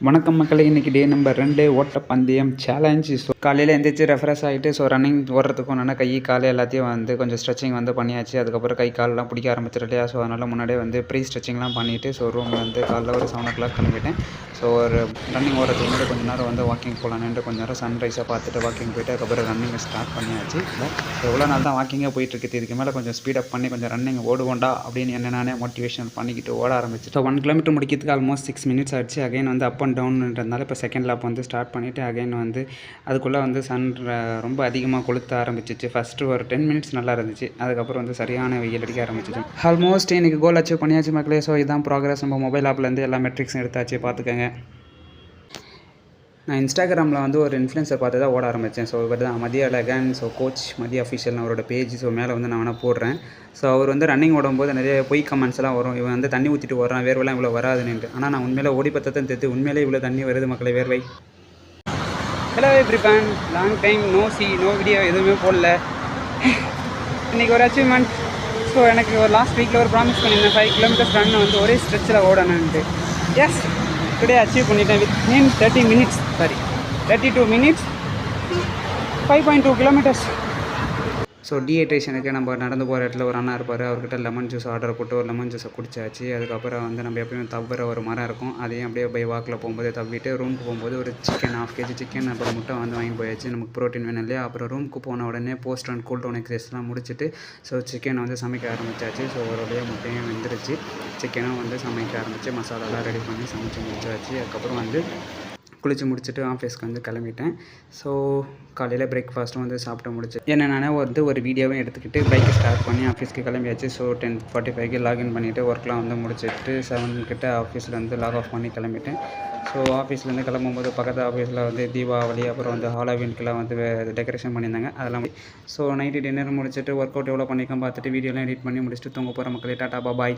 வணக்கம் மக்களே, இன்றைக்கி டே நம்பர் 2 ஓட்டப்பந்தயம் சேலஞ்ச். ஸோ காலையில் எழுந்திரிச்சு ரெஃப்ரெஷ் ஆகிட்டு ஸோ ரன்னிங் ஓடுறதுக்கு ஒன்றா கை கால் எல்லாத்தையும் வந்து கொஞ்சம் ஸ்ட்ரெச்சிங் வந்து பண்ணியாச்சு. அதுக்கப்புறம் கை காலெலாம் பிடிக்க ஆரம்பிச்சிடும் இல்லையா. ஸோ அதனால் முன்னாடியே வந்து ப்ரீ ஸ்ட்ரெச்சிங்லாம் பண்ணிவிட்டு ஸோ ரூமில் வந்து காலைல ஒரு 7 o'clock கிளம்பிட்டேன். ஸோ ஒரு ரன்னிங் ஓடுறதுக்கு முன்னாடி கொஞ்சம் நேரம் வந்து வாக்கிங் போகலான்னு கொஞ்சம் நேரம் சன்ரைஸை பார்த்துட்டு வாக்கிங் போயிட்டு அதுக்கப்புறம் ரன்னிங்கை ஸ்டார்ட் பண்ணியாச்சு. எவ்வளோ நாள் தான் வாக்கிங்கே போயிட்டுருக்கு, இதுக்கு மேலே கொஞ்சம் ஸ்பீடப் பண்ணி கொஞ்சம் ரன்னிங் ஓடுவோண்டா அப்படின்னு என்ன நானே மோட்டிவேஷன் பண்ணிக்கிட்டு ஓட ஆரம்பிச்சு. ஸோ 1 kilometer முடிக்கிறதுக்கு ஆல்மோஸ்ட் 6 minutes ஆகிடுச்சு. அகைன் வந்து அப் அண்ட் டவுன்ன்றதுனால இப்போ செகண்ட் லேப் வந்து ஸ்டார்ட் பண்ணிவிட்டு அகைன் வந்து அதுக்குள்ளே வந்து சன் ரொம்ப அதிகமாக கொளுத்த ஆரம்பிச்சிச்சு. ஃபஸ்ட்டு ஒரு 10 minutes நல்லா இருந்துச்சு, அதுக்கப்புறம் வந்து சரியான வெயில் அடிக்க ஆரம்பிச்சிச்சு. ஆல்மோஸ்ட் இன்றைக்கி கோல் அச்சீவ் பண்ணியாச்சு மக்களே. ஸோ இதுதான் ப்ராக்ரஸ். நம்ம மொபைல் ஆப்லேருந்து எல்லா மெட்ரிக்ஸும் எடுத்தாச்சு, பார்த்துக்கங்க. நான் இன்ஸ்டாகிராமில் வந்து ஒரு இன்ஃப்ளூயன்சர் பார்த்து தான் ஓட ஆரம்பித்தேன். ஸோ இவர் தான் மதிய அழகன். ஸோ கோச் மதிய அஃபிஷியல்னு அவரோட பேஜ். ஸோ மேலே வந்து நான் வேணால் போடுறேன். ஸோ அவர் வந்து ரன்னிங் ஓடும்போது நிறைய பொய் கமெண்ட்ஸ்லாம் வரும். இவன் வந்து தண்ணி ஊற்றிட்டு ஓடுறான், வேர்வெல்லாம் இவ்வளோ வராதுன்னு. ஆனால் நான் உண்மையிலே ஓடி பார்த்தா தான் தெரியுது, உண்மையிலே இவ்வளோ தண்ணி வருது மக்களை, வேர்வை. Hello everyone, long time no video எதுவுமே போடல. இன்றைக்கி ஒரு அச்சீவ்மெண்ட். ஸோ எனக்கு ஒரு லாஸ்ட் வீக்கில் ஒரு ப்ராமிஸ் பண்ணியிருந்தேன் 5 kilometers ரன் வந்து ஒரே ஸ்ட்ரெச்சில் ஓடணுன்ட்டு. எஸ், டுடே அச்சீவ் பண்ணிட்டேன் வித் 32 minutes 5.2 kilometers. ஸோ டீஹைட்ரேஷனுக்கு நம்ம நடந்து போகிற இடத்துல ஒரு அண்ணா இருப்பார், அவர்கிட்ட லெமன் ஜூஸ் ஆர்டர் போட்டு ஒரு லெமன் ஜூஸை குடிச்சாச்சு. அதுக்கப்புறம் வந்து நம்ம எப்பயுமே தவ்வுற ஒரு மரம் இருக்கும், அதையும் அப்படியே பை வாக்கில் போகும்போது தவ்விட்டு ரூமுக்கு போகும்போது ஒரு சிக்கன் 1/2 kg சிக்கன் அப்புறம் முட்டை வந்து வாங்கி போயாச்சு. நமக்கு ப்ரோட்டீன் வேணும் இல்லையா. அப்புறம் ரூமுக்கு போன உடனே போஸ்ட் அண்ட் கூல் டவுன் எக்ஸசைஸ்லாம் முடிச்சுட்டு ஸோ சிக்கனை வந்து சமைக்க ஆரம்பித்தாச்சு. ஸோ ஒரு வழியாக முட்டையும் வெந்துருச்சு, சிக்கனும் வந்து சமைக்க ஆரம்பித்து மசாலாலாம் ரெடி பண்ணி சமைச்சு முடிச்சாச்சு. அதுக்கப்புறம் வந்து குளித்து முடிச்சுட்டு ஆஃபீஸ்க்கு வந்து கிளம்பிட்டேன். ஸோ காலையில் பிரேக்ஃபாஸ்ட்டும் வந்து சாப்பிட்டு முடிச்சு என்ன நானே வந்து ஒரு வீடியோவும் எடுத்துக்கிட்டு பைக்கை ஸ்டார்ட் பண்ணி ஆஃபீஸ்க்கு கிளம்பியாச்சு. ஸோ 10:45 லாகின் பண்ணிவிட்டு ஒர்க்லாம் வந்து முடிச்சுட்டு 7 கிட்ட ஆஃபீஸில் வந்து லாக் ஆஃப் பண்ணி கிளம்பிட்டேன். ஸோ ஆஃபீஸ்லேருந்து கிளம்பும்போது பக்கத்து ஆஃபீஸில் வந்து தீபாவளி அப்புறம் வந்து ஹாலோவீனுக்குலாம் வந்து டெக்கரேஷன் பண்ணியிருந்தாங்க, அதெல்லாம். ஸோ நைட்டு டின்னர் முடிச்சுட்டு ஒர்க் அவுட் எவ்வளோ பண்ணியிருக்கேன் பார்த்துட்டு வீடியோலாம் எடிட் பண்ணி முடிச்சுட்டு தூங்க போகிற மக்களே. டாட்டா பாய்.